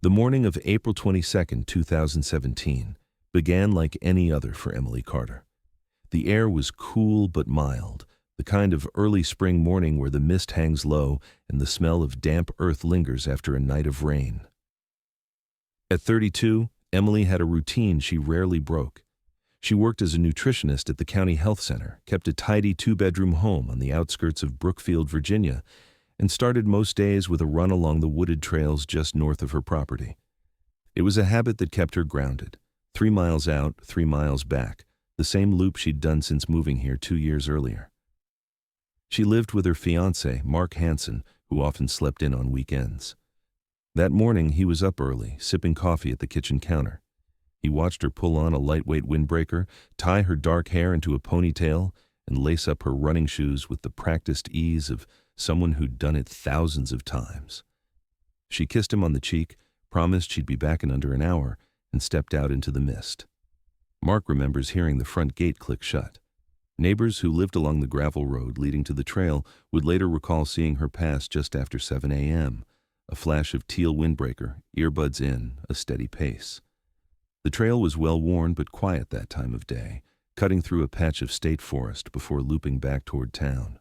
The morning of April 22, 2017, began like any other for Emily Carter. The air was cool but mild, the kind of early spring morning where the mist hangs low and the smell of damp earth lingers after a night of rain. At 32, Emily had a routine she rarely broke. She worked as a nutritionist at the county health center, kept a tidy two-bedroom home on the outskirts of Brookfield, Virginia, and started most days with a run along the wooded trails just north of her property. It was a habit that kept her grounded. 3 miles out, 3 miles back, the same loop she'd done since moving here 2 years earlier. She lived with her fiancé, Mark Hansen, who often slept in on weekends. That morning, he was up early, sipping coffee at the kitchen counter. He watched her pull on a lightweight windbreaker, tie her dark hair into a ponytail, and lace up her running shoes with the practiced ease of someone who'd done it thousands of times. She kissed him on the cheek, promised she'd be back in under an hour, and stepped out into the mist. Mark remembers hearing the front gate click shut. Neighbors who lived along the gravel road leading to the trail would later recall seeing her pass just after 7 a.m., a flash of teal windbreaker, earbuds in, a steady pace. The trail was well-worn but quiet that time of day, cutting through a patch of state forest before looping back toward town.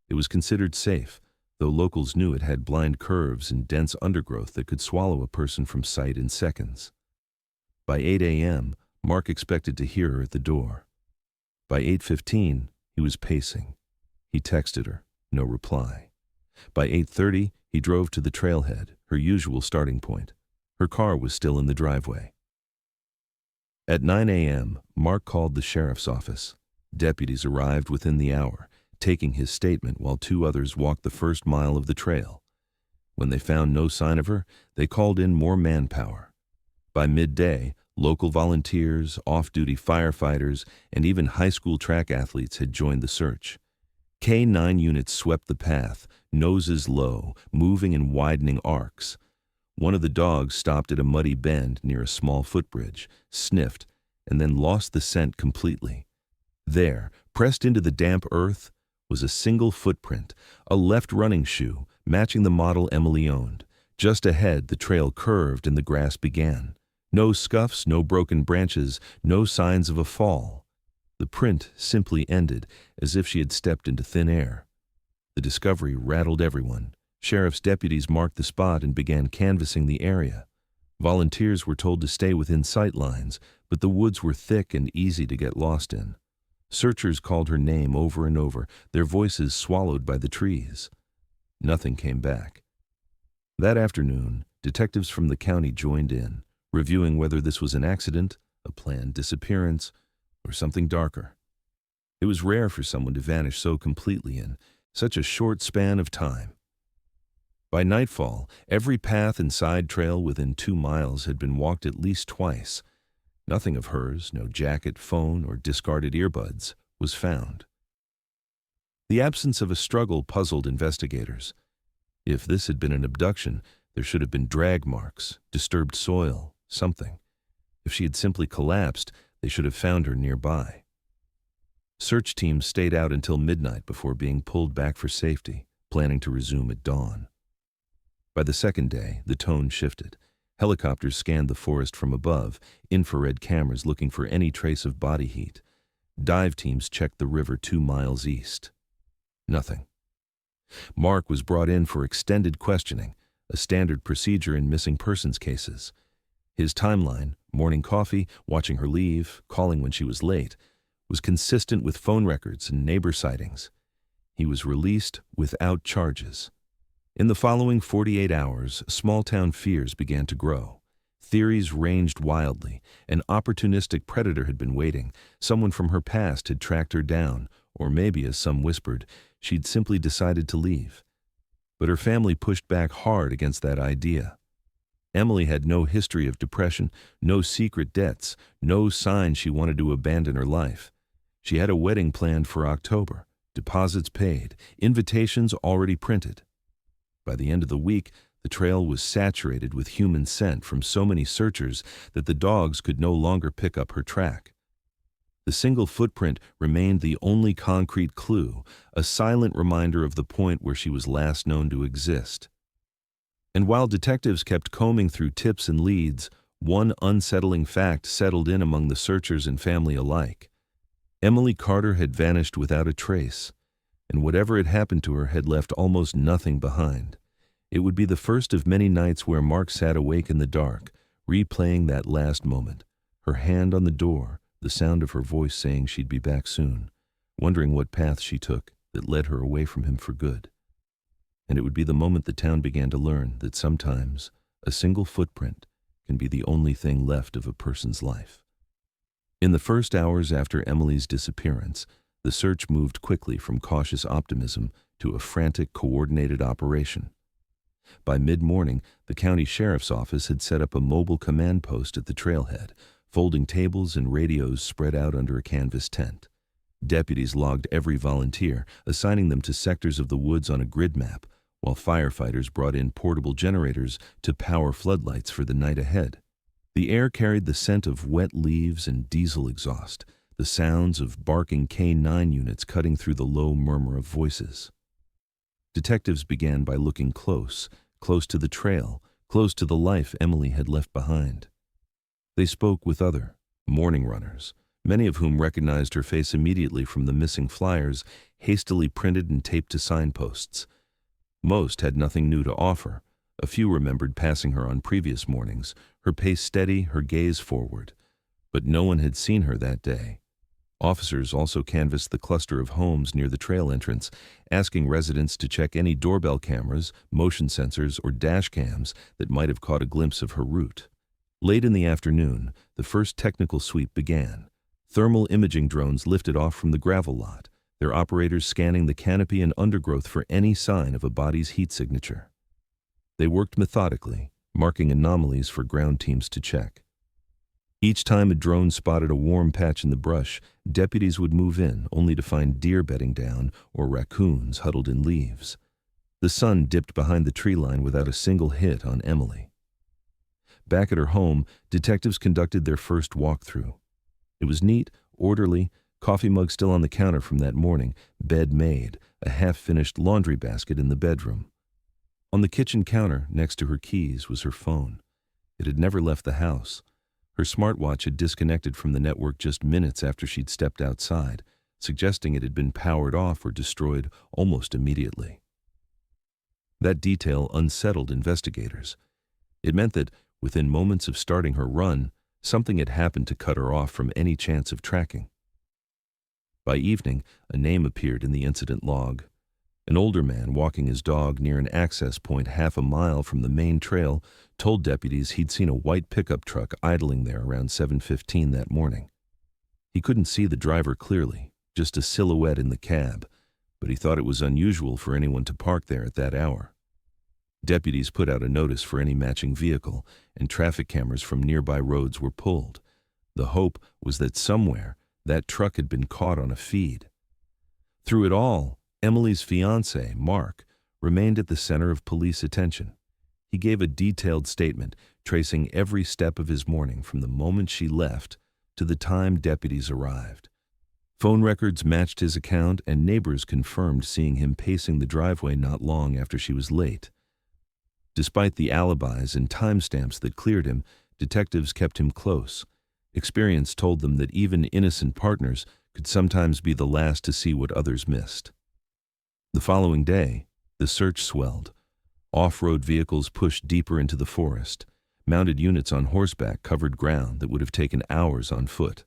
It was considered safe, though locals knew it had blind curves and dense undergrowth that could swallow a person from sight in seconds. By 8 a.m., Mark expected to hear her at the door. By 8:15, he was pacing. He texted her, no reply. By 8:30, he drove to the trailhead, her usual starting point. Her car was still in the driveway. At 9 a.m., Mark called the sheriff's office. Deputies arrived within the hour, taking his statement while 2 others walked the first mile of the trail. When they found no sign of her, they called in more manpower. By midday, local volunteers, off-duty firefighters, and even high school track athletes had joined the search. K-9 units swept the path, noses low, moving in widening arcs. One of the dogs stopped at a muddy bend near a small footbridge, sniffed, and then lost the scent completely. There, pressed into the damp earth, was a single footprint, a left running shoe, matching the model Emily owned. Just ahead, the trail curved and the grass began. No scuffs, no broken branches, no signs of a fall. The print simply ended, as if she had stepped into thin air. The discovery rattled everyone. Sheriff's deputies marked the spot and began canvassing the area. Volunteers were told to stay within sight lines, but the woods were thick and easy to get lost in. Searchers called her name over and over, their voices swallowed by the trees. Nothing came back. That afternoon, detectives from the county joined in, reviewing whether this was an accident, a planned disappearance, or something darker. It was rare for someone to vanish so completely in such a short span of time. By nightfall, every path and side trail within 2 miles had been walked at least twice. Nothing of hers, no jacket, phone, or discarded earbuds, was found. The absence of a struggle puzzled investigators. If this had been an abduction, there should have been drag marks, disturbed soil, something. If she had simply collapsed, they should have found her nearby. Search teams stayed out until midnight before being pulled back for safety, planning to resume at dawn. By the second day, the tone shifted. Helicopters scanned the forest from above, infrared cameras looking for any trace of body heat. Dive teams checked the river 2 miles east. Nothing. Mark was brought in for extended questioning, a standard procedure in missing persons cases. His timeline, morning coffee, watching her leave, calling when she was late, was consistent with phone records and neighbor sightings. He was released without charges. In the following 48 hours, small-town fears began to grow. Theories ranged wildly. An opportunistic predator had been waiting. Someone from her past had tracked her down, or maybe, as some whispered, she'd simply decided to leave. But her family pushed back hard against that idea. Emily had no history of depression, no secret debts, no sign she wanted to abandon her life. She had a wedding planned for October, deposits paid, invitations already printed. By the end of the week, the trail was saturated with human scent from so many searchers that the dogs could no longer pick up her track. The single footprint remained the only concrete clue, a silent reminder of the point where she was last known to exist. And while detectives kept combing through tips and leads, one unsettling fact settled in among the searchers and family alike. Emily Carter had vanished without a trace, and whatever had happened to her had left almost nothing behind. It would be the first of many nights where Mark sat awake in the dark, replaying that last moment, her hand on the door, the sound of her voice saying she'd be back soon, wondering what path she took that led her away from him for good. And it would be the moment the town began to learn that sometimes a single footprint can be the only thing left of a person's life. In the first hours after Emily's disappearance, the search moved quickly from cautious optimism to a frantic, coordinated operation. By mid-morning, the county sheriff's office had set up a mobile command post at the trailhead, folding tables and radios spread out under a canvas tent. Deputies logged every volunteer, assigning them to sectors of the woods on a grid map, while firefighters brought in portable generators to power floodlights for the night ahead. The air carried the scent of wet leaves and diesel exhaust, the sounds of barking K-9 units cutting through the low murmur of voices. Detectives began by looking close to the trail, close to the life Emily had left behind. They spoke with other morning runners, many of whom recognized her face immediately from the missing flyers hastily printed and taped to signposts. Most had nothing new to offer. A few remembered passing her on previous mornings, her pace steady, her gaze forward. But no one had seen her that day. Officers also canvassed the cluster of homes near the trail entrance, asking residents to check any doorbell cameras, motion sensors, or dash cams that might have caught a glimpse of her route. Late in the afternoon, the first technical sweep began. Thermal imaging drones lifted off from the gravel lot, their operators scanning the canopy and undergrowth for any sign of a body's heat signature. They worked methodically, marking anomalies for ground teams to check. Each time a drone spotted a warm patch in the brush, deputies would move in, only to find deer bedding down or raccoons huddled in leaves. The sun dipped behind the tree line without a single hit on Emily. Back at her home, detectives conducted their first walkthrough. It was neat, orderly, coffee mug still on the counter from that morning, bed made, a half-finished laundry basket in the bedroom. On the kitchen counter, next to her keys, was her phone. It had never left the house. Her smartwatch had disconnected from the network just minutes after she'd stepped outside, suggesting it had been powered off or destroyed almost immediately. That detail unsettled investigators. It meant that, within moments of starting her run, something had happened to cut her off from any chance of tracking. By evening, a name appeared in the incident log. An older man walking his dog near an access point half a mile from the main trail told deputies he'd seen a white pickup truck idling there around 7:15 that morning. He couldn't see the driver clearly, just a silhouette in the cab, but he thought it was unusual for anyone to park there at that hour. Deputies put out a notice for any matching vehicle, and traffic cameras from nearby roads were pulled. The hope was that somewhere that truck had been caught on a feed. Through it all, Emily's fiancé, Mark, remained at the center of police attention. He gave a detailed statement, tracing every step of his morning from the moment she left to the time deputies arrived. Phone records matched his account, and neighbors confirmed seeing him pacing the driveway not long after she was late. Despite the alibis and timestamps that cleared him, detectives kept him close. Experience told them that even innocent partners could sometimes be the last to see what others missed. The following day, the search swelled. Off-road vehicles pushed deeper into the forest. Mounted units on horseback covered ground that would have taken hours on foot.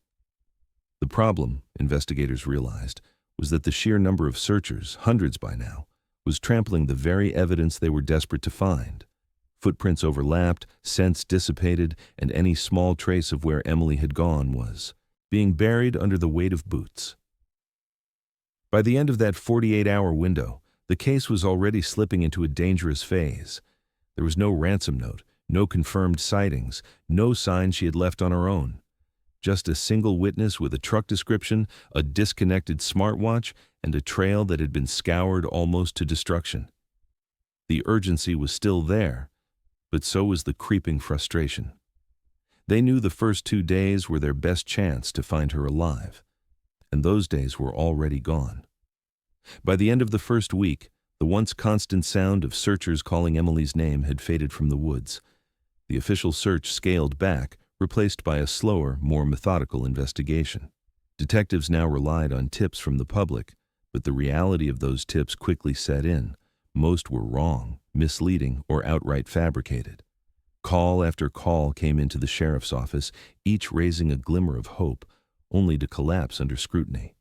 The problem, investigators realized, was that the sheer number of searchers, hundreds by now, was trampling the very evidence they were desperate to find. Footprints overlapped, scents dissipated, and any small trace of where Emily had gone was being buried under the weight of boots. By the end of that 48-hour window, the case was already slipping into a dangerous phase. There was no ransom note, no confirmed sightings, no sign she had left on her own. Just a single witness with a truck description, a disconnected smartwatch, and a trail that had been scoured almost to destruction. The urgency was still there, but so was the creeping frustration. They knew the first 2 days were their best chance to find her alive, and those days were already gone. By the end of the first week, The once constant sound of searchers calling Emily's name had faded from the woods. The official search scaled back, replaced by a slower, more methodical investigation. Detectives now relied on tips from the public, but the reality of those tips quickly set in. Most were wrong, misleading, or outright fabricated. Call after call came into the sheriff's office, each raising a glimmer of hope, only to collapse under scrutiny.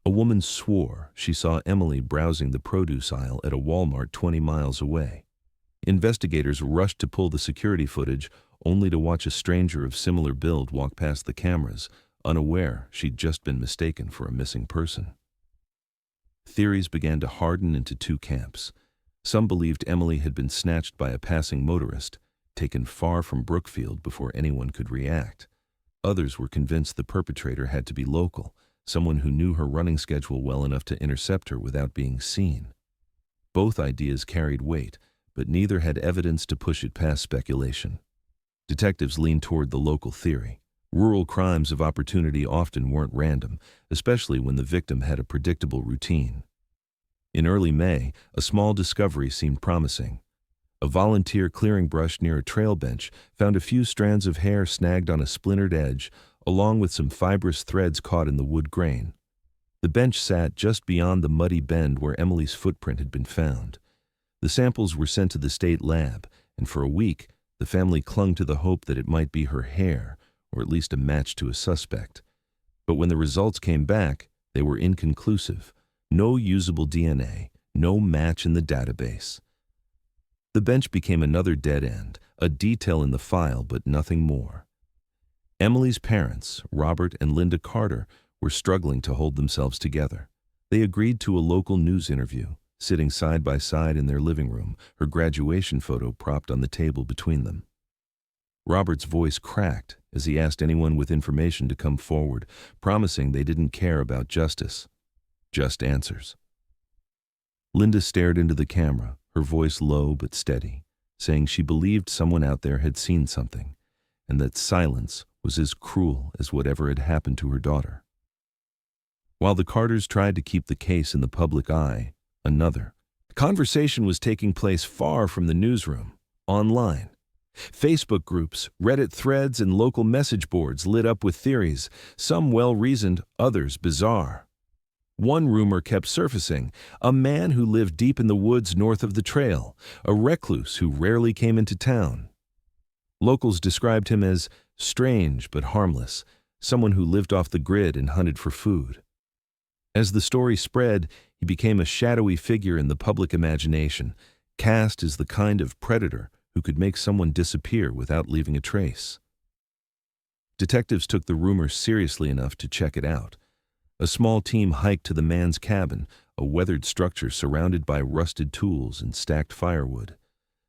A woman swore she saw Emily browsing the produce aisle at a Walmart 20 miles away. Investigators rushed to pull the security footage, only to watch a stranger of similar build walk past the cameras, unaware she'd just been mistaken for a missing person. Theories began to harden into two camps. Some believed Emily had been snatched by a passing motorist, taken far from Brookfield before anyone could react. Others were convinced the perpetrator had to be local, someone who knew her running schedule well enough to intercept her without being seen. Both ideas carried weight, but neither had evidence to push it past speculation. Detectives leaned toward the local theory. Rural crimes of opportunity often weren't random, especially when the victim had a predictable routine. In early May, a small discovery seemed promising. A volunteer clearing brush near a trail bench found a few strands of hair snagged on a splintered edge, along with some fibrous threads caught in the wood grain. The bench sat just beyond the muddy bend where Emily's footprint had been found. The samples were sent to the state lab, and for a week, the family clung to the hope that it might be her hair, or at least a match to a suspect. But when the results came back, they were inconclusive. No usable DNA, no match in the database. The bench became another dead end, a detail in the file, but nothing more. Emily's parents, Robert and Linda Carter, were struggling to hold themselves together. They agreed to a local news interview, sitting side by side in their living room, her graduation photo propped on the table between them. Robert's voice cracked as he asked anyone with information to come forward, promising they didn't care about justice, just answers. Linda stared into the camera, her voice low but steady, saying she believed someone out there had seen something, and that silence was as cruel as whatever had happened to her daughter. While the Carters tried to keep the case in the public eye, another conversation was taking place far from the newsroom, online. Facebook groups, Reddit threads, and local message boards lit up with theories, some well-reasoned, others bizarre. One rumor kept surfacing: a man who lived deep in the woods north of the trail, a recluse who rarely came into town. Locals described him as strange but harmless, someone who lived off the grid and hunted for food. As the story spread, he became a shadowy figure in the public imagination, cast as the kind of predator who could make someone disappear without leaving a trace. Detectives took the rumor seriously enough to check it out. A small team hiked to the man's cabin, a weathered structure surrounded by rusted tools and stacked firewood.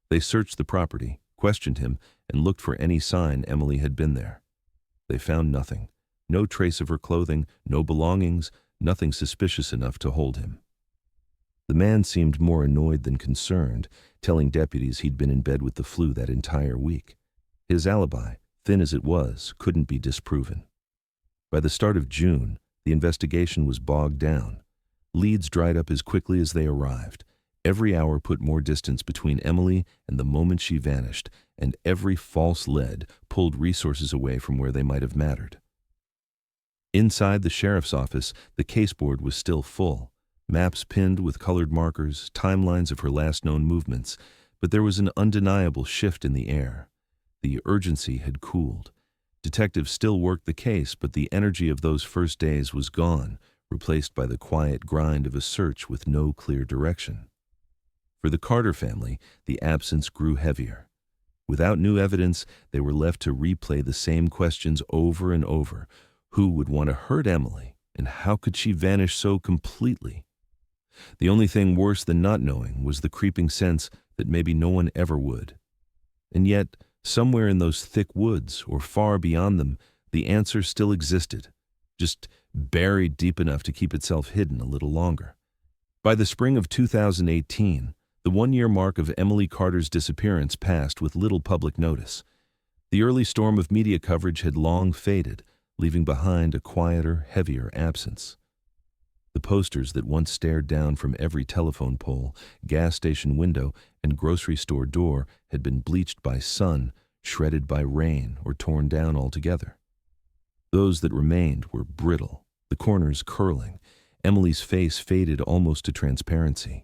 They searched the property, questioned him, and looked for any sign Emily had been there. They found nothing. No trace of her clothing, no belongings, nothing suspicious enough to hold him. The man seemed more annoyed than concerned, telling deputies he'd been in bed with the flu that entire week. His alibi, thin as it was, couldn't be disproven. By the start of June, the investigation was bogged down. Leads dried up as quickly as they arrived. Every hour put more distance between Emily and the moment she vanished, and every false lead pulled resources away from where they might have mattered. Inside the sheriff's office, the caseboard was still full. Maps pinned with colored markers, timelines of her last known movements, but there was an undeniable shift in the air. The urgency had cooled. Detectives still worked the case, but the energy of those first days was gone, replaced by the quiet grind of a search with no clear direction. For the Carter family, the absence grew heavier. Without new evidence, they were left to replay the same questions over and over. Who would want to hurt Emily, and how could she vanish so completely? The only thing worse than not knowing was the creeping sense that maybe no one ever would. And yet, somewhere in those thick woods, or far beyond them, the answer still existed, just buried deep enough to keep itself hidden a little longer. By the spring of 2018, the one-year mark of Emily Carter's disappearance passed with little public notice. The early storm of media coverage had long faded, leaving behind a quieter, heavier absence. The The posters that once stared down from every telephone pole, gas station window, and grocery store door had been bleached by sun, shredded by rain, or torn down altogether. Those that remained were brittle, the corners curling. Emily's face faded almost to transparency.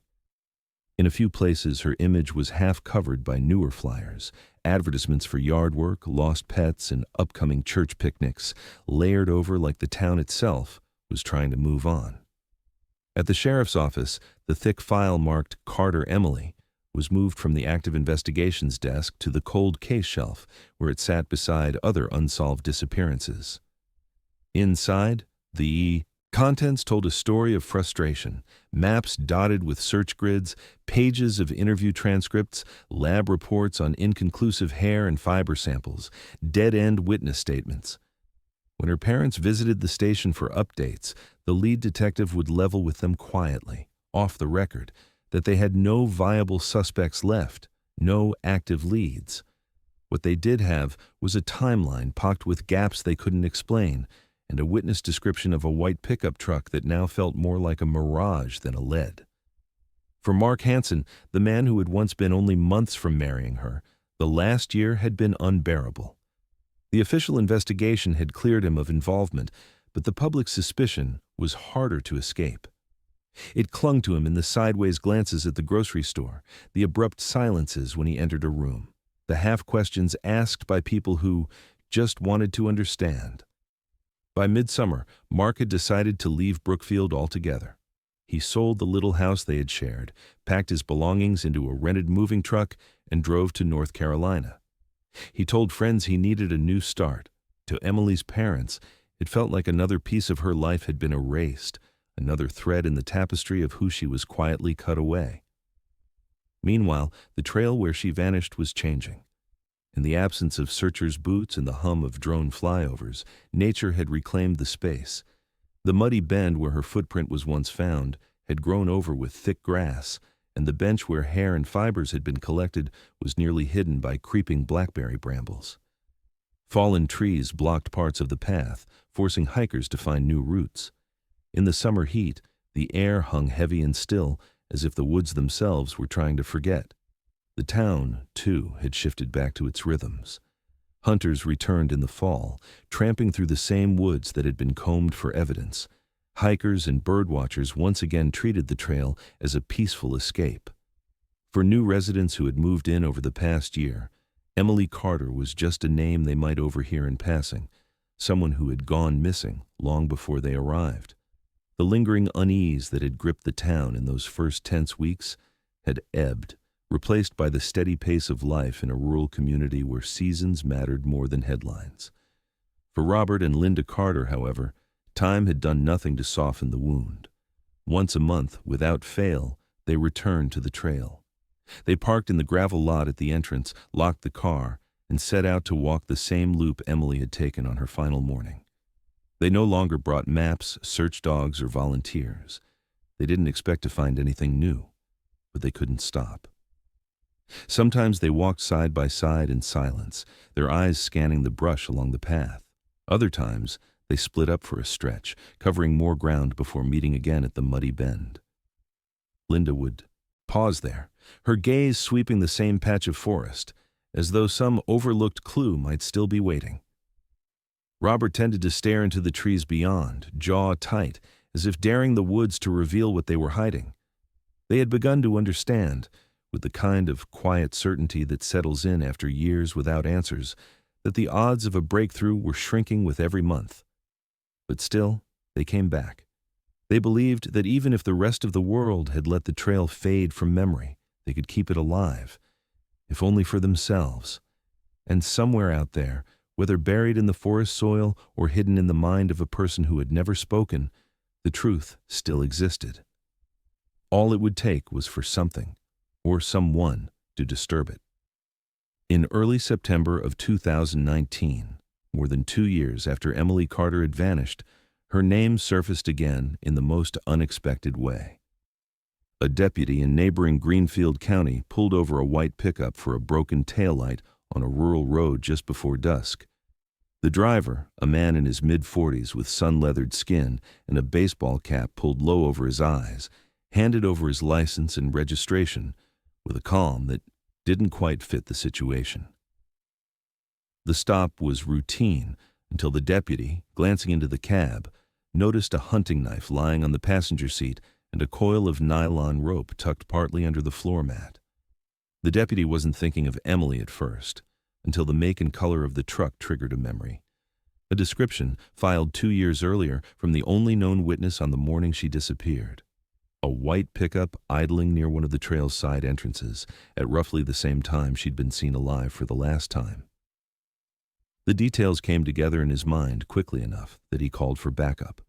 In a few places, her image was half covered by newer flyers, advertisements for yard work, lost pets, and upcoming church picnics, layered over like the town itself was trying to move on. At the sheriff's office, the thick file marked Carter Emily was moved from the active investigations desk to the cold case shelf, where it sat beside other unsolved disappearances. Inside, the contents told a story of frustration, maps dotted with search grids, pages of interview transcripts, lab reports on inconclusive hair and fiber samples, dead-end witness statements. When her parents visited the station for updates, the lead detective would level with them quietly, off the record, that they had no viable suspects left, no active leads. What they did have was a timeline pocked with gaps they couldn't explain, and a witness description of a white pickup truck that now felt more like a mirage than a lead. For Mark Hansen, the man who had once been only months from marrying her, the last year had been unbearable. The official investigation had cleared him of involvement, but the public suspicion was harder to escape. It clung to him in the sideways glances at the grocery store, the abrupt silences when he entered a room, the half-questions asked by people who just wanted to understand. By midsummer, Mark had decided to leave Brookfield altogether. He sold the little house they had shared, packed his belongings into a rented moving truck, and drove to North Carolina. He told friends he needed a new start. To Emily's parents, it felt like another piece of her life had been erased, another thread in the tapestry of who she was quietly cut away. Meanwhile, the trail where she vanished was changing. In the absence of searchers' boots and the hum of drone flyovers, nature had reclaimed the space. The muddy bend where her footprint was once found had grown over with thick grass, and the bench where hair and fibers had been collected was nearly hidden by creeping blackberry brambles. Fallen trees blocked parts of the path, forcing hikers to find new routes. In the summer heat, the air hung heavy and still, as if the woods themselves were trying to forget. The town, too, had shifted back to its rhythms. Hunters returned in the fall, tramping through the same woods that had been combed for evidence. Hikers and birdwatchers once again treated the trail as a peaceful escape. For new residents who had moved in over the past year, Emily Carter was just a name they might overhear in passing, someone who had gone missing long before they arrived. The lingering unease that had gripped the town in those first tense weeks had ebbed, replaced by the steady pace of life in a rural community where seasons mattered more than headlines. For Robert and Linda Carter, however, time had done nothing to soften the wound. Once a month, without fail, they returned to the trail. They parked in the gravel lot at the entrance, locked the car, and set out to walk the same loop Emily had taken on her final morning. They no longer brought maps, search dogs, or volunteers. They didn't expect to find anything new, but they couldn't stop. Sometimes they walked side by side in silence, their eyes scanning the brush along the path. Other times, they split up for a stretch, covering more ground before meeting again at the muddy bend. Linda would pause there, her gaze sweeping the same patch of forest, as though some overlooked clue might still be waiting. Robert tended to stare into the trees beyond, jaw tight, as if daring the woods to reveal what they were hiding. They had begun to understand, with the kind of quiet certainty that settles in after years without answers, that the odds of a breakthrough were shrinking with every month. But still, they came back. They believed that even if the rest of the world had let the trail fade from memory, they could keep it alive, if only for themselves. And somewhere out there, whether buried in the forest soil or hidden in the mind of a person who had never spoken, the truth still existed. All it would take was for something, or someone, to disturb it. In early September of 2019, more than 2 years after Emily Carter had vanished, her name surfaced again in the most unexpected way. A deputy in neighboring Greenfield County pulled over a white pickup for a broken taillight on a rural road just before dusk. The driver, a man in his mid-40s with sun-leathered skin and a baseball cap pulled low over his eyes, handed over his license and registration with a calm that didn't quite fit the situation. The stop was routine until the deputy, glancing into the cab, noticed a hunting knife lying on the passenger seat and a coil of nylon rope tucked partly under the floor mat. The deputy wasn't thinking of Emily at first, until the make and color of the truck triggered a memory. A description filed 2 years earlier from the only known witness on the morning she disappeared. A white pickup idling near one of the trail's side entrances at roughly the same time she'd been seen alive for the last time. The details came together in his mind quickly enough that he called for backup.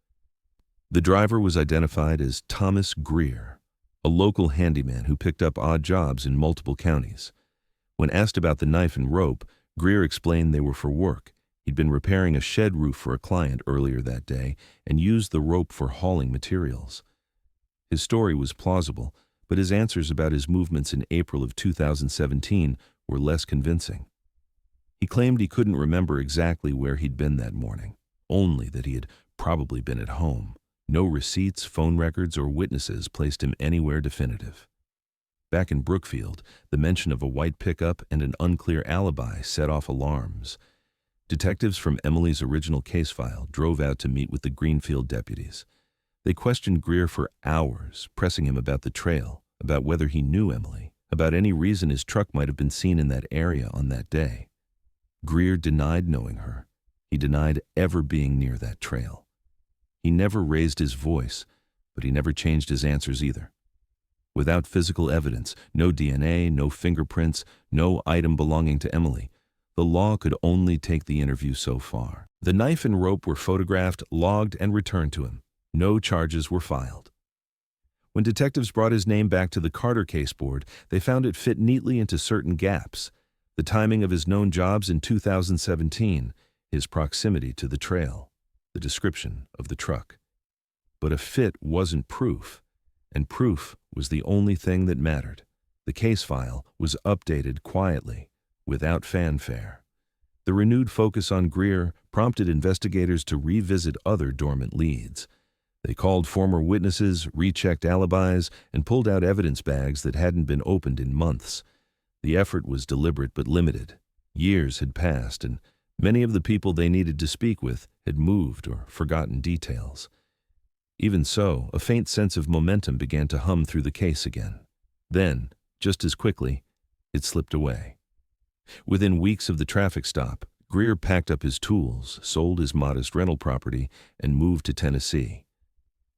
The driver was identified as Thomas Greer, a local handyman who picked up odd jobs in multiple counties. When asked about the knife and rope, Greer explained they were for work. He'd been repairing a shed roof for a client earlier that day and used the rope for hauling materials. His story was plausible, but his answers about his movements in April of 2017 were less convincing. He claimed he couldn't remember exactly where he'd been that morning, only that he had probably been at home. No receipts, phone records, or witnesses placed him anywhere definitive. Back in Brookfield, the mention of a white pickup and an unclear alibi set off alarms. Detectives from Emily's original case file drove out to meet with the Greenfield deputies. They questioned Greer for hours, pressing him about the trail, about whether he knew Emily, about any reason his truck might have been seen in that area on that day. Greer denied knowing her. He denied ever being near that trail. He never raised his voice, but he never changed his answers either. Without physical evidence, no DNA, no fingerprints, no item belonging to Emily, the law could only take the interview so far. The knife and rope were photographed, logged, and returned to him. No charges were filed. When detectives brought his name back to the Carter case board, they found it fit neatly into certain gaps: the timing of his known jobs in 2017, his proximity to the trail, the description of the truck. But a fit wasn't proof, and proof was the only thing that mattered. The case file was updated quietly, without fanfare. The renewed focus on Greer prompted investigators to revisit other dormant leads. They called former witnesses, rechecked alibis, and pulled out evidence bags that hadn't been opened in months. The effort was deliberate but limited. Years had passed, and many of the people they needed to speak with had moved or forgotten details. Even so, a faint sense of momentum began to hum through the case again. Then, just as quickly, it slipped away. Within weeks of the traffic stop, Greer packed up his tools, sold his modest rental property, and moved to Tennessee.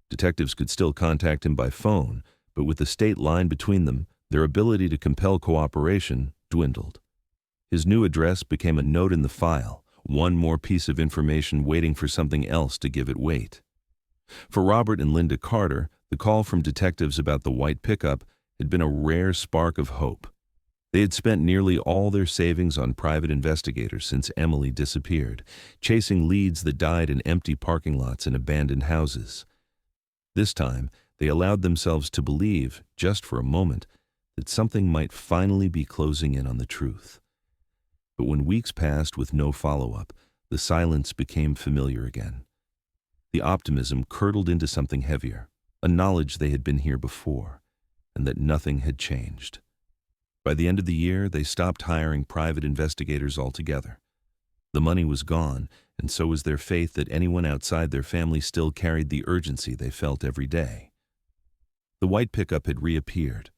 Detectives could still contact him by phone, but with the state line between them, their ability to compel cooperation dwindled. His new address became a note in the file, one more piece of information waiting for something else to give it weight. For Robert and Linda Carter, the call from detectives about the white pickup had been a rare spark of hope. They had spent nearly all their savings on private investigators since Emily disappeared, chasing leads that died in empty parking lots and abandoned houses. This time, they allowed themselves to believe, just for a moment, that something might finally be closing in on the truth. But when weeks passed with no follow-up, the silence became familiar again. The optimism curdled into something heavier, a knowledge they had been here before, and that nothing had changed. By the end of the year, they stopped hiring private investigators altogether. The money was gone, and so was their faith that anyone outside their family still carried the urgency they felt every day. The white pickup had reappeared,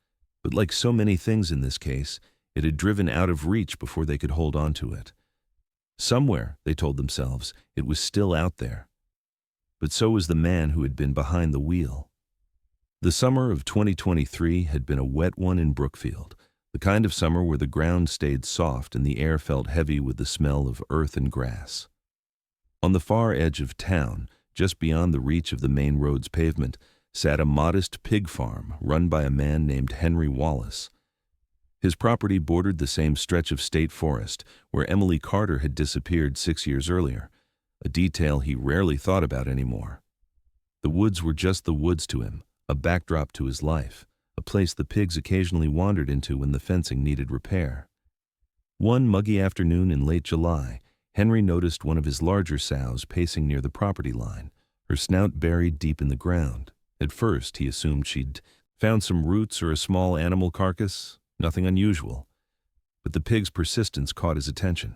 but like so many things in this case, it had driven out of reach before they could hold on to it. Somewhere, they told themselves, it was still out there. But so was the man who had been behind the wheel. The summer of 2023 had been a wet one in Brookfield, the kind of summer where the ground stayed soft and the air felt heavy with the smell of earth and grass. On the far edge of town, just beyond the reach of the main road's pavement, sat a modest pig farm run by a man named Henry Wallace. His property bordered the same stretch of state forest where Emily Carter had disappeared 6 years earlier, a detail he rarely thought about anymore. The woods were just the woods to him, a backdrop to his life, a place the pigs occasionally wandered into when the fencing needed repair. One muggy afternoon in late July, Henry noticed one of his larger sows pacing near the property line, her snout buried deep in the ground. At first, he assumed she'd found some roots or a small animal carcass, nothing unusual. But the pig's persistence caught his attention.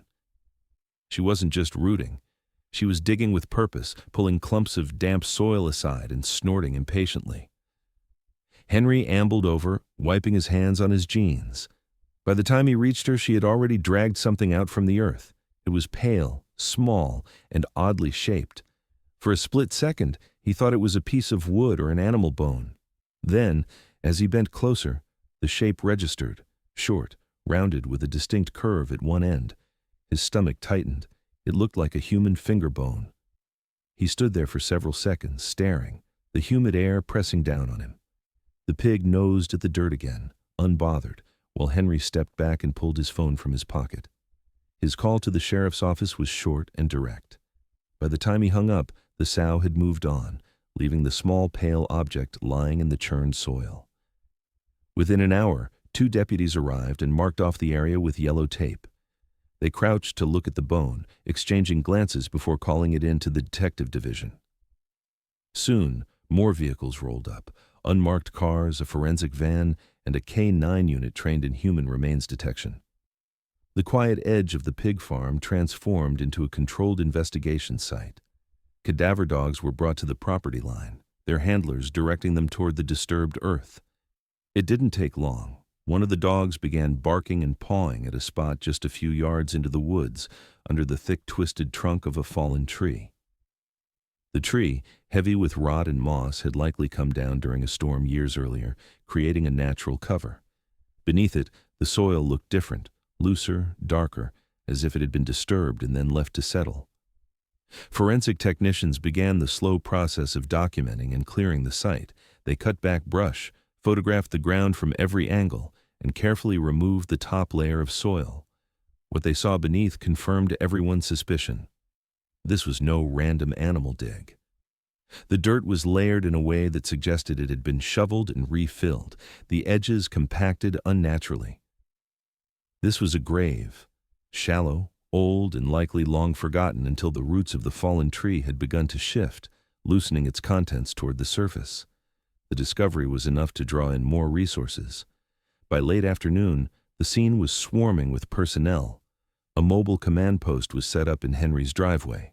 She wasn't just rooting. She was digging with purpose, pulling clumps of damp soil aside and snorting impatiently. Henry ambled over, wiping his hands on his jeans. By the time he reached her, she had already dragged something out from the earth. It was pale, small, and oddly shaped. For a split second, he thought it was a piece of wood or an animal bone. Then, as he bent closer, the shape registered, short, rounded with a distinct curve at one end. His stomach tightened. It looked like a human finger bone. He stood there for several seconds, staring, the humid air pressing down on him. The pig nosed at the dirt again, unbothered, while Henry stepped back and pulled his phone from his pocket. His call to the sheriff's office was short and direct. By the time he hung up, the sow had moved on, leaving the small pale object lying in the churned soil. Within an hour, 2 deputies arrived and marked off the area with yellow tape. They crouched to look at the bone, exchanging glances before calling it in to the detective division. Soon, more vehicles rolled up, unmarked cars, a forensic van, and a K-9 unit trained in human remains detection. The quiet edge of the pig farm transformed into a controlled investigation site. Cadaver dogs were brought to the property line, their handlers directing them toward the disturbed earth. It didn't take long. One of the dogs began barking and pawing at a spot just a few yards into the woods, under the thick, twisted trunk of a fallen tree. The tree, heavy with rot and moss, had likely come down during a storm years earlier, creating a natural cover. Beneath it, the soil looked different, looser, darker, as if it had been disturbed and then left to settle. Forensic technicians began the slow process of documenting and clearing the site. They cut back brush, photographed the ground from every angle, and carefully removed the top layer of soil. What they saw beneath confirmed everyone's suspicion. This was no random animal dig. The dirt was layered in a way that suggested it had been shoveled and refilled, the edges compacted unnaturally. This was a grave, shallow, old, and likely long forgotten until the roots of the fallen tree had begun to shift, loosening its contents toward the surface. The discovery was enough to draw in more resources. By late afternoon, the scene was swarming with personnel. A mobile command post was set up in Henry's driveway.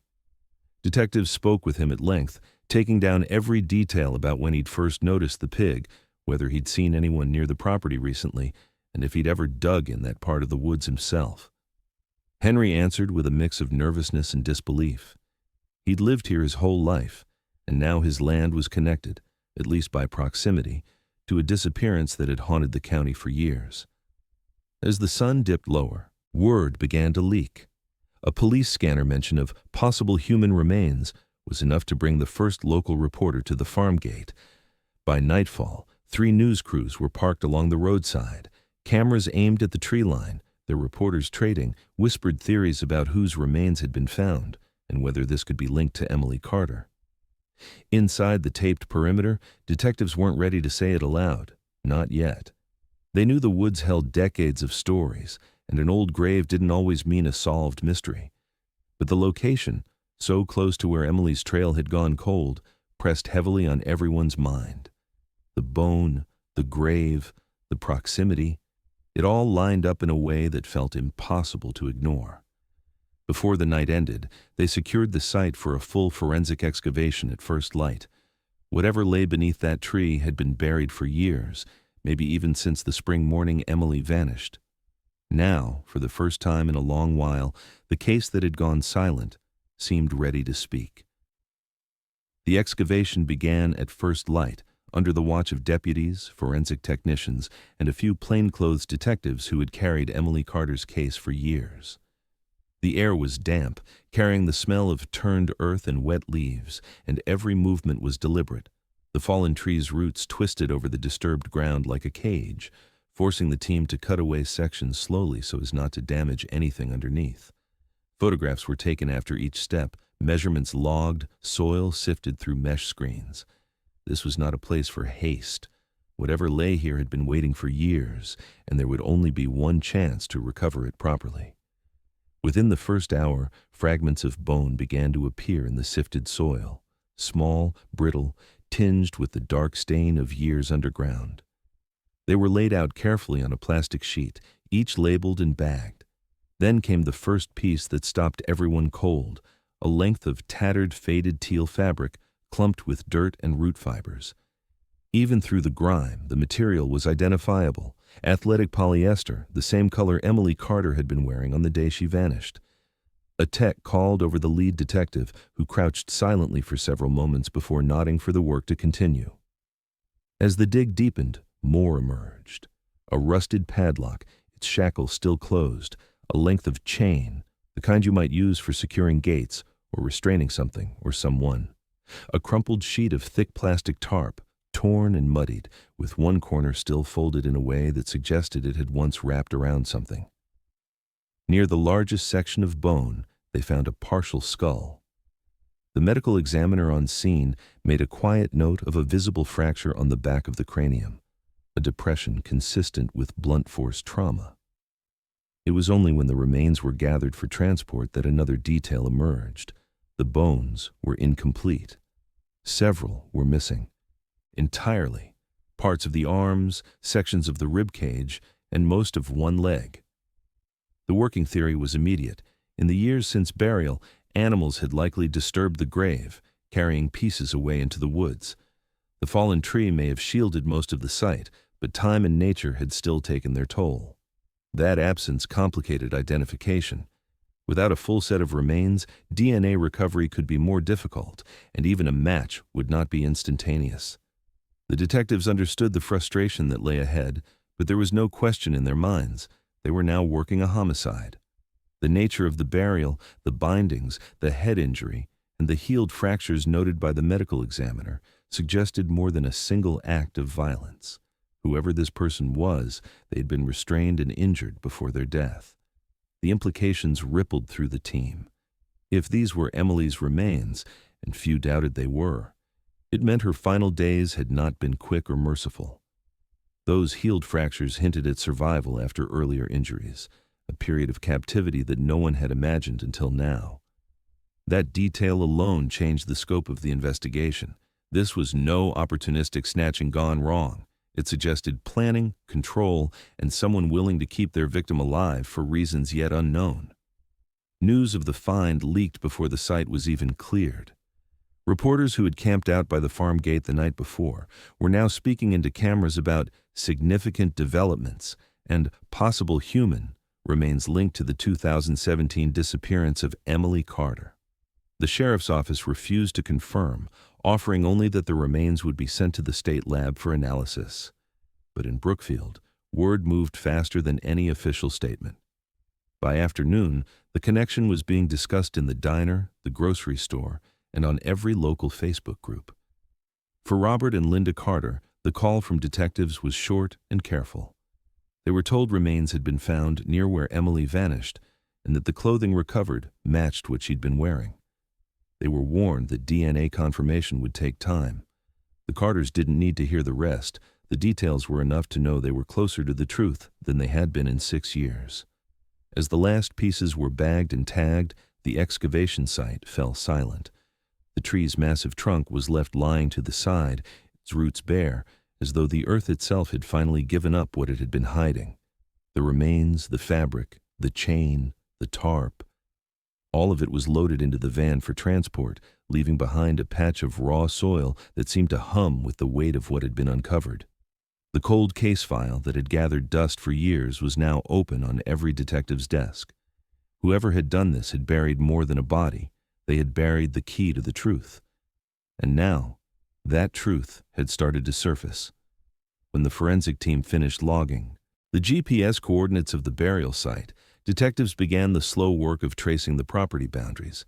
Detectives spoke with him at length, taking down every detail about when he'd first noticed the pig, whether he'd seen anyone near the property recently, and if he'd ever dug in that part of the woods himself. Henry answered with a mix of nervousness and disbelief. He'd lived here his whole life, and now his land was connected, at least by proximity, to a disappearance that had haunted the county for years. As the sun dipped lower, word began to leak. A police scanner mention of possible human remains was enough to bring the first local reporter to the farm gate. By nightfall, 3 news crews were parked along the roadside, cameras aimed at the tree line, their reporters trading whispered theories about whose remains had been found and whether this could be linked to Emily Carter. Inside the taped perimeter, detectives weren't ready to say it aloud. Not yet. They knew the woods held decades of stories, and an old grave didn't always mean a solved mystery. But the location, so close to where Emily's trail had gone cold, pressed heavily on everyone's mind. The bone, the grave, the proximity, it all lined up in a way that felt impossible to ignore. Before the night ended, they secured the site for a full forensic excavation at first light. Whatever lay beneath that tree had been buried for years, maybe even since the spring morning Emily vanished. Now, for the first time in a long while, the case that had gone silent seemed ready to speak. The excavation began at first light, under the watch of deputies, forensic technicians, and a few plainclothes detectives who had carried Emily Carter's case for years. The air was damp, carrying the smell of turned earth and wet leaves, and every movement was deliberate. The fallen tree's roots twisted over the disturbed ground like a cage, forcing the team to cut away sections slowly so as not to damage anything underneath. Photographs were taken after each step, measurements logged, soil sifted through mesh screens. This was not a place for haste. Whatever lay here had been waiting for years, and there would only be one chance to recover it properly. Within the first hour, fragments of bone began to appear in the sifted soil, small, brittle, tinged with the dark stain of years underground. They were laid out carefully on a plastic sheet, each labeled and bagged. Then came the first piece that stopped everyone cold, a length of tattered, faded teal fabric clumped with dirt and root fibers. Even through the grime, the material was identifiable. Athletic polyester, the same color Emily Carter had been wearing on the day she vanished. A tech called over the lead detective, who crouched silently for several moments before nodding for the work to continue. As the dig deepened, more emerged. A rusted padlock, its shackle still closed, a length of chain, the kind you might use for securing gates or restraining something or someone. A crumpled sheet of thick plastic tarp, torn and muddied, with one corner still folded in a way that suggested it had once wrapped around something. Near the largest section of bone, they found a partial skull. The medical examiner on scene made a quiet note of a visible fracture on the back of the cranium, a depression consistent with blunt force trauma. It was only when the remains were gathered for transport that another detail emerged. The bones were incomplete. Several were missing. Entirely. Parts of the arms, sections of the rib cage, and most of one leg. The working theory was immediate. In the years since burial, animals had likely disturbed the grave, carrying pieces away into the woods. The fallen tree may have shielded most of the site, but time and nature had still taken their toll. That absence complicated identification. Without a full set of remains, DNA recovery could be more difficult, and even a match would not be instantaneous. The detectives understood the frustration that lay ahead, but there was no question in their minds. They were now working a homicide. The nature of the burial, the bindings, the head injury, and the healed fractures noted by the medical examiner suggested more than a single act of violence. Whoever this person was, they had been restrained and injured before their death. The implications rippled through the team. If these were Emily's remains, and few doubted they were, it meant her final days had not been quick or merciful. Those healed fractures hinted at survival after earlier injuries, a period of captivity that no one had imagined until now. That detail alone changed the scope of the investigation. This was no opportunistic snatching gone wrong. It suggested planning, control, and someone willing to keep their victim alive for reasons yet unknown. News of the find leaked before the site was even cleared. Reporters who had camped out by the farm gate the night before were now speaking into cameras about significant developments and possible human remains linked to the 2017 disappearance of Emily Carter. The sheriff's office refused to confirm, offering only that the remains would be sent to the state lab for analysis. But in Brookfield, word moved faster than any official statement. By afternoon, the connection was being discussed in the diner, the grocery store, and on every local Facebook group. For Robert and Linda Carter, the call from detectives was short and careful. They were told remains had been found near where Emily vanished, and that the clothing recovered matched what she'd been wearing. They were warned that DNA confirmation would take time. The Carters didn't need to hear the rest. The details were enough to know they were closer to the truth than they had been in 6 years. As the last pieces were bagged and tagged, the excavation site fell silent. The tree's massive trunk was left lying to the side, its roots bare, as though the earth itself had finally given up what it had been hiding. The remains, the fabric, the chain, the tarp, all of it was loaded into the van for transport, leaving behind a patch of raw soil that seemed to hum with the weight of what had been uncovered. The cold case file that had gathered dust for years was now open on every detective's desk. Whoever had done this had buried more than a body. They had buried the key to the truth. And now, that truth had started to surface. When the forensic team finished logging the GPS coordinates of the burial site, detectives began the slow work of tracing the property boundaries.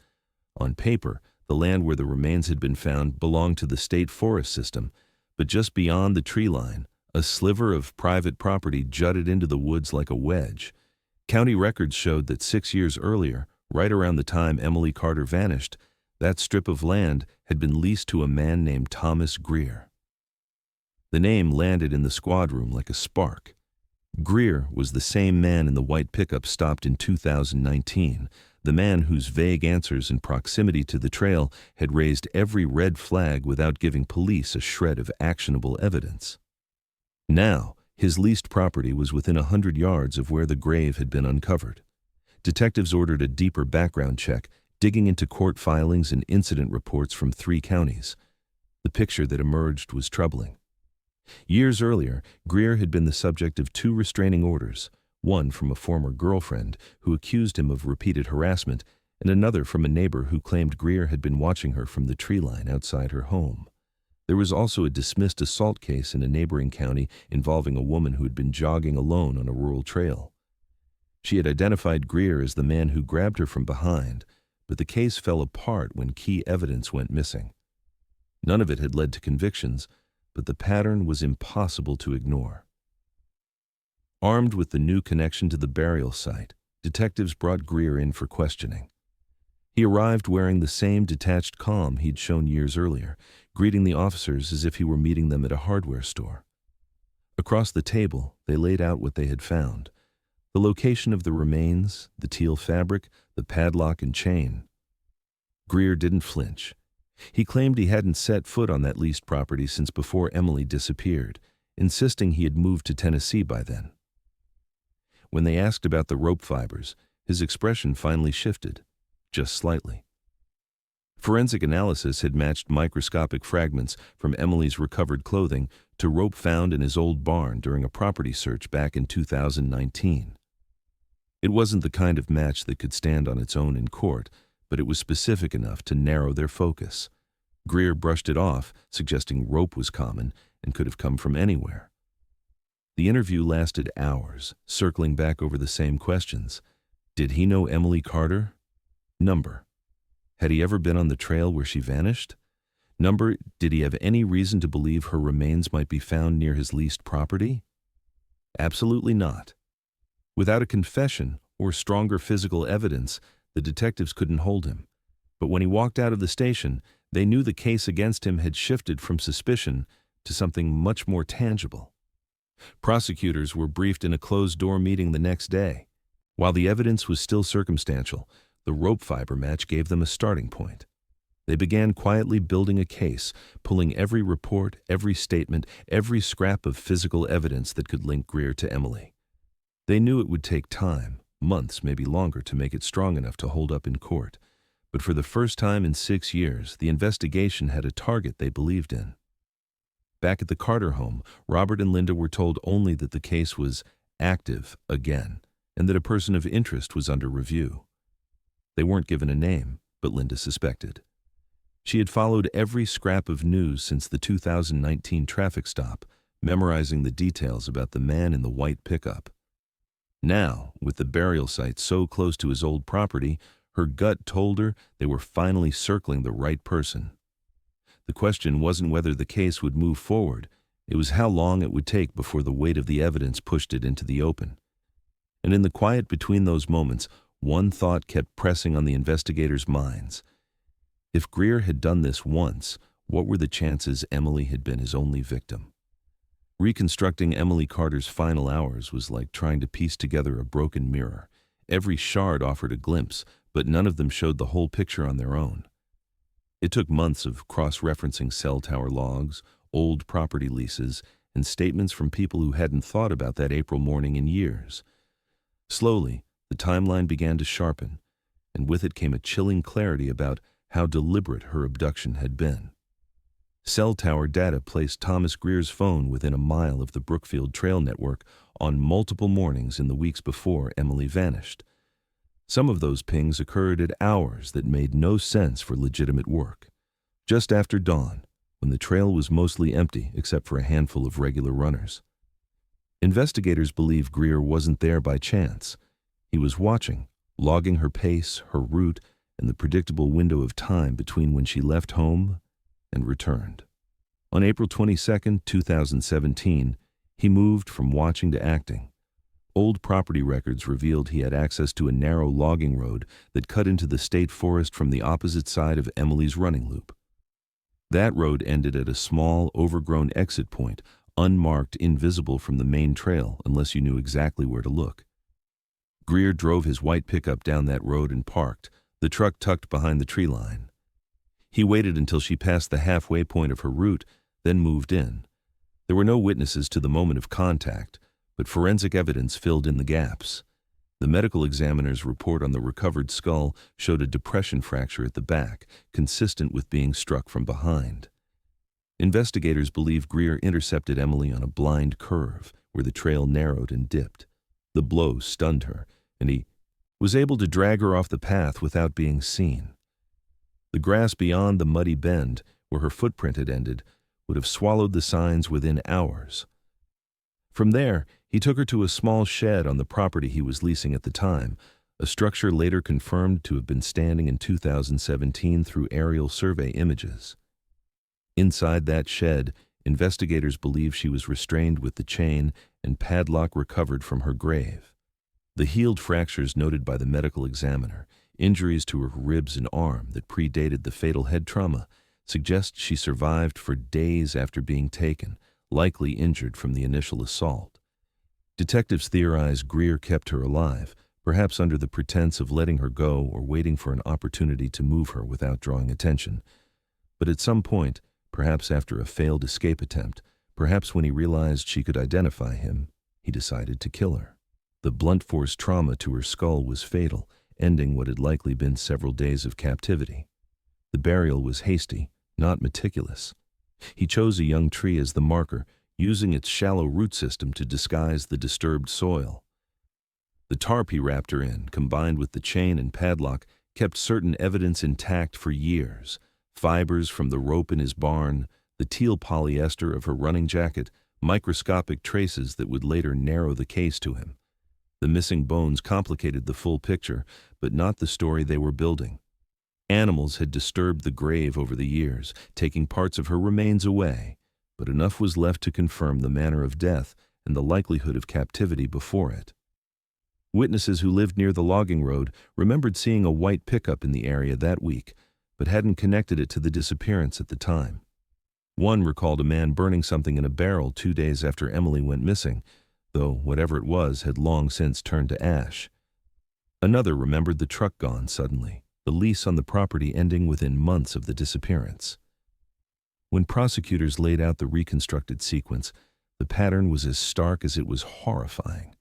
On paper, the land where the remains had been found belonged to the state forest system, but just beyond the tree line, a sliver of private property jutted into the woods like a wedge. County records showed that 6 years earlier, right around the time Emily Carter vanished, that strip of land had been leased to a man named Thomas Greer. The name landed in the squad room like a spark. Greer was the same man in the white pickup stopped in 2019, the man whose vague answers and proximity to the trail had raised every red flag without giving police a shred of actionable evidence. Now, his leased property was within 100 yards of where the grave had been uncovered. Detectives ordered a deeper background check, digging into court filings and incident reports from 3 counties. The picture that emerged was troubling. Years earlier, Greer had been the subject of 2 restraining orders, one from a former girlfriend who accused him of repeated harassment, and another from a neighbor who claimed Greer had been watching her from the tree line outside her home. There was also a dismissed assault case in a neighboring county involving a woman who had been jogging alone on a rural trail. She had identified Greer as the man who grabbed her from behind, but the case fell apart when key evidence went missing. None of it had led to convictions, but the pattern was impossible to ignore. Armed with the new connection to the burial site, detectives brought Greer in for questioning. He arrived wearing the same detached calm he'd shown years earlier, greeting the officers as if he were meeting them at a hardware store. Across the table, they laid out what they had found: the location of the remains, the teal fabric, the padlock and chain. Greer didn't flinch. He claimed he hadn't set foot on that leased property since before Emily disappeared, insisting he had moved to Tennessee by then. When they asked about the rope fibers, his expression finally shifted, just slightly. Forensic analysis had matched microscopic fragments from Emily's recovered clothing to rope found in his old barn during a property search back in 2019. It wasn't the kind of match that could stand on its own in court, but it was specific enough to narrow their focus. Greer brushed it off, suggesting rope was common and could have come from anywhere. The interview lasted hours, circling back over the same questions. Did he know Emily Carter? Number. Had he ever been on the trail where she vanished? Number. Did he have any reason to believe her remains might be found near his leased property? Absolutely not. Without a confession or stronger physical evidence, the detectives couldn't hold him. But when he walked out of the station, they knew the case against him had shifted from suspicion to something much more tangible. Prosecutors were briefed in a closed-door meeting the next day. While the evidence was still circumstantial, the rope fiber match gave them a starting point. They began quietly building a case, pulling every report, every statement, every scrap of physical evidence that could link Greer to Emily. They knew it would take time, months, maybe longer, to make it strong enough to hold up in court. But for the first time in 6 years, the investigation had a target they believed in. Back at the Carter home, Robert and Linda were told only that the case was active again, and that a person of interest was under review. They weren't given a name, but Linda suspected. She had followed every scrap of news since the 2019 traffic stop, memorizing the details about the man in the white pickup. Now, with the burial site so close to his old property, her gut told her they were finally circling the right person. The question wasn't whether the case would move forward, it was how long it would take before the weight of the evidence pushed it into the open. And in the quiet between those moments, one thought kept pressing on the investigators' minds. If Greer had done this once, what were the chances Emily had been his only victim? Reconstructing Emily Carter's final hours was like trying to piece together a broken mirror. Every shard offered a glimpse, but none of them showed the whole picture on their own. It took months of cross-referencing cell tower logs, old property leases, and statements from people who hadn't thought about that April morning in years. Slowly, the timeline began to sharpen, and with it came a chilling clarity about how deliberate her abduction had been. Cell tower data placed Thomas Greer's phone within a mile of the Brookfield Trail network on multiple mornings in the weeks before Emily vanished. Some of those pings occurred at hours that made no sense for legitimate work. Just after dawn, when the trail was mostly empty except for a handful of regular runners. Investigators believe Greer wasn't there by chance. He was watching, logging her pace, her route, and the predictable window of time between when she left home and returned. On April 22, 2017, he moved from watching to acting. Old property records revealed he had access to a narrow logging road that cut into the state forest from the opposite side of Emily's running loop. That road ended at a small, overgrown exit point unmarked, invisible from the main trail unless you knew exactly where to look. Greer drove his white pickup down that road and parked, the truck tucked behind the tree line. He waited until she passed the halfway point of her route, then moved in. There were no witnesses to the moment of contact, but forensic evidence filled in the gaps. The medical examiner's report on the recovered skull showed a depression fracture at the back, consistent with being struck from behind. Investigators believe Greer intercepted Emily on a blind curve where the trail narrowed and dipped. The blow stunned her, and he was able to drag her off the path without being seen. The grass beyond the muddy bend, where her footprint had ended, would have swallowed the signs within hours. From there, he took her to a small shed on the property he was leasing at the time, a structure later confirmed to have been standing in 2017 through aerial survey images. Inside that shed, investigators believe she was restrained with the chain and padlock recovered from her grave. The healed fractures noted by the medical examiner, injuries to her ribs and arm that predated the fatal head trauma, suggest she survived for days after being taken, likely injured from the initial assault. Detectives theorize Greer kept her alive, perhaps under the pretense of letting her go or waiting for an opportunity to move her without drawing attention. But at some point, perhaps after a failed escape attempt, perhaps when he realized she could identify him, he decided to kill her. The blunt force trauma to her skull was fatal, ending what had likely been several days of captivity. The burial was hasty, not meticulous. He chose a young tree as the marker, using its shallow root system to disguise the disturbed soil. The tarp he wrapped her in, combined with the chain and padlock, kept certain evidence intact for years. Fibers from the rope in his barn, the teal polyester of her running jacket, microscopic traces that would later narrow the case to him. The missing bones complicated the full picture, but not the story they were building. Animals had disturbed the grave over the years, taking parts of her remains away, but enough was left to confirm the manner of death and the likelihood of captivity before it. Witnesses who lived near the logging road remembered seeing a white pickup in the area that week, but hadn't connected it to the disappearance at the time. One recalled a man burning something in a barrel 2 days after Emily went missing, though whatever it was had long since turned to ash. Another remembered the truck gone suddenly, the lease on the property ending within months of the disappearance. When prosecutors laid out the reconstructed sequence, the pattern was as stark as it was horrifying.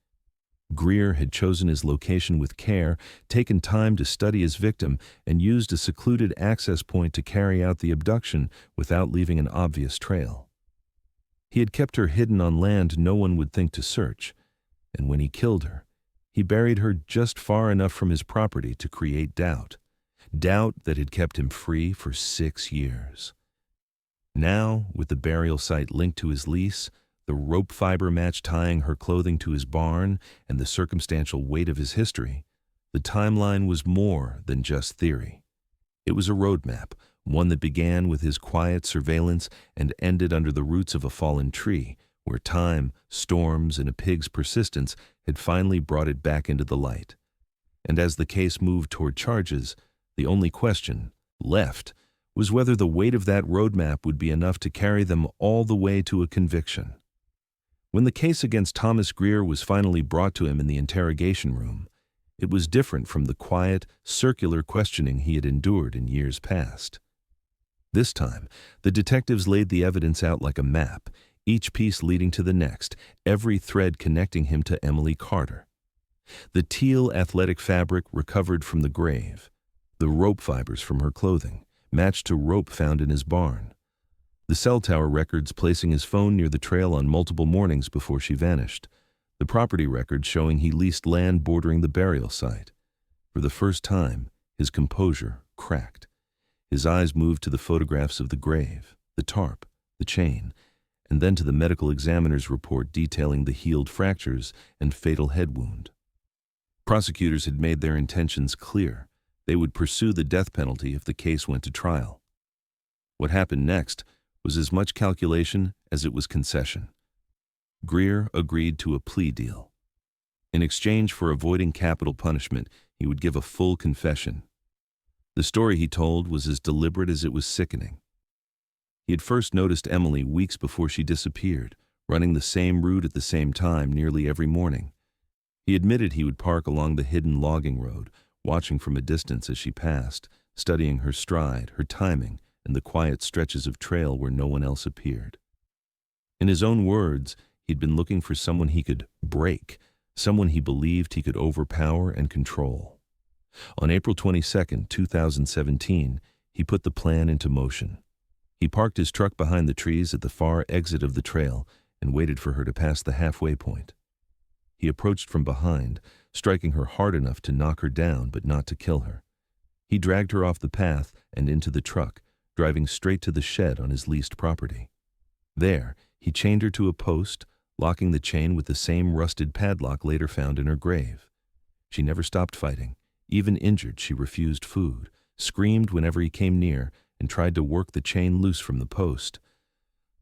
Greer had chosen his location with care, taken time to study his victim, and used a secluded access point to carry out the abduction without leaving an obvious trail. He had kept her hidden on land no one would think to search, and when he killed her, he buried her just far enough from his property to create doubt that had kept him free for 6 years. Now, with the burial site linked to his lease, the rope fiber match tying her clothing to his barn, and the circumstantial weight of his history, the timeline was more than just theory. It was a roadmap, one that began with his quiet surveillance and ended under the roots of a fallen tree, where time, storms, and a pig's persistence had finally brought it back into the light. And as the case moved toward charges, the only question left was whether the weight of that roadmap would be enough to carry them all the way to a conviction. When the case against Thomas Greer was finally brought to him in the interrogation room, it was different from the quiet, circular questioning he had endured in years past. This time, the detectives laid the evidence out like a map, each piece leading to the next, every thread connecting him to Emily Carter. The teal athletic fabric recovered from the grave, the rope fibers from her clothing, matched to rope found in his barn. The cell tower records placing his phone near the trail on multiple mornings before she vanished. The property records showing he leased land bordering the burial site. For the first time, his composure cracked. His eyes moved to the photographs of the grave, the tarp, the chain, and then to the medical examiner's report detailing the healed fractures and fatal head wound. Prosecutors had made their intentions clear. They would pursue the death penalty if the case went to trial. What happened next was as much calculation as it was concession. Greer agreed to a plea deal. In exchange for avoiding capital punishment, he would give a full confession. The story he told was as deliberate as it was sickening. He had first noticed Emily weeks before she disappeared, running the same route at the same time nearly every morning. He admitted he would park along the hidden logging road, watching from a distance as she passed, studying her stride, her timing, and the quiet stretches of trail where no one else appeared. In his own words, he'd been looking for someone he could break, someone he believed he could overpower and control. On April 22, 2017, he put the plan into motion. He parked his truck behind the trees at the far exit of the trail and waited for her to pass the halfway point. He approached from behind, striking her hard enough to knock her down but not to kill her. He dragged her off the path and into the truck, driving straight to the shed on his leased property. There, he chained her to a post, locking the chain with the same rusted padlock later found in her grave. She never stopped fighting. Even injured, she refused food, screamed whenever he came near, and tried to work the chain loose from the post.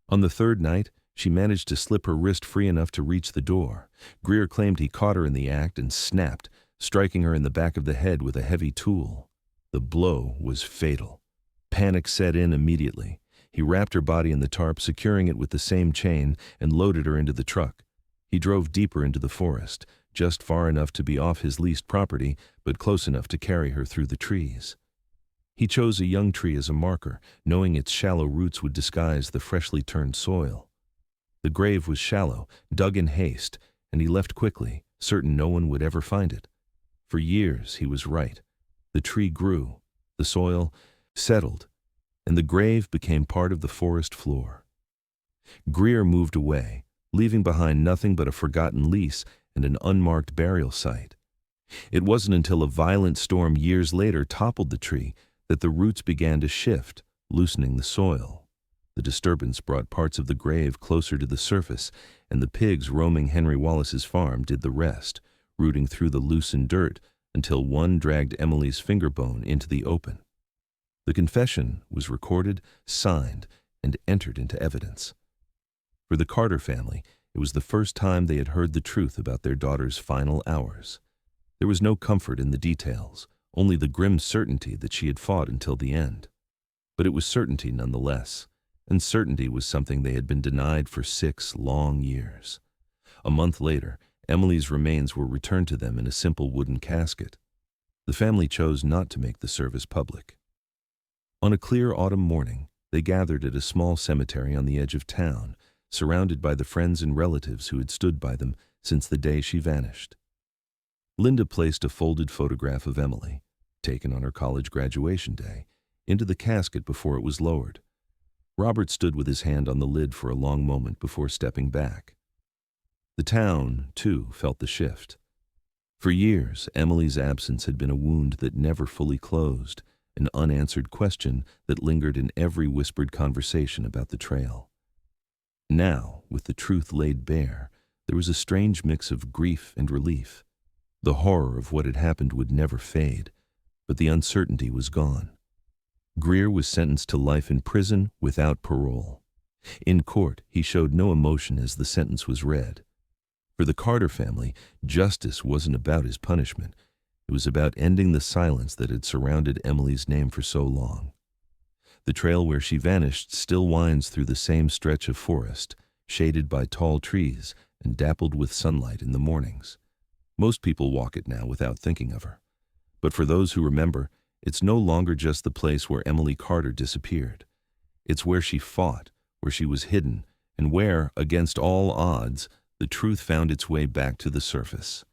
On the third night, she managed to slip her wrist free enough to reach the door. Greer claimed he caught her in the act and snapped, striking her in the back of the head with a heavy tool. The blow was fatal. Panic set in immediately. He wrapped her body in the tarp, securing it with the same chain, and loaded her into the truck. He drove deeper into the forest, just far enough to be off his leased property, but close enough to carry her through the trees. He chose a young tree as a marker, knowing its shallow roots would disguise the freshly turned soil. The grave was shallow, dug in haste, and he left quickly, certain no one would ever find it. For years he was right. The tree grew, the soil settled, and the grave became part of the forest floor. Greer moved away, leaving behind nothing but a forgotten lease and an unmarked burial site. It wasn't until a violent storm years later toppled the tree that the roots began to shift, loosening the soil. The disturbance brought parts of the grave closer to the surface, and the pigs roaming Henry Wallace's farm did the rest, rooting through the loosened dirt until one dragged Emily's finger bone into the open. The confession was recorded, signed, and entered into evidence. For the Carter family, it was the first time they had heard the truth about their daughter's final hours. There was no comfort in the details, only the grim certainty that she had fought until the end. But it was certainty nonetheless, and certainty was something they had been denied for 6 long years. A month later, Emily's remains were returned to them in a simple wooden casket. The family chose not to make the service public. On a clear autumn morning, they gathered at a small cemetery on the edge of town, surrounded by the friends and relatives who had stood by them since the day she vanished. Linda placed a folded photograph of Emily, taken on her college graduation day, into the casket before it was lowered. Robert stood with his hand on the lid for a long moment before stepping back. The town, too, felt the shift. For years, Emily's absence had been a wound that never fully closed, an unanswered question that lingered in every whispered conversation about the trail. Now, with the truth laid bare, there was a strange mix of grief and relief. The horror of what had happened would never fade, but the uncertainty was gone. Greer was sentenced to life in prison without parole. In court, he showed no emotion as the sentence was read. For the Carter family, justice wasn't about his punishment. It was about ending the silence that had surrounded Emily's name for so long. The trail where she vanished still winds through the same stretch of forest, shaded by tall trees and dappled with sunlight in the mornings. Most people walk it now without thinking of her. But for those who remember, it's no longer just the place where Emily Carter disappeared. It's where she fought, where she was hidden, and where, against all odds, the truth found its way back to the surface.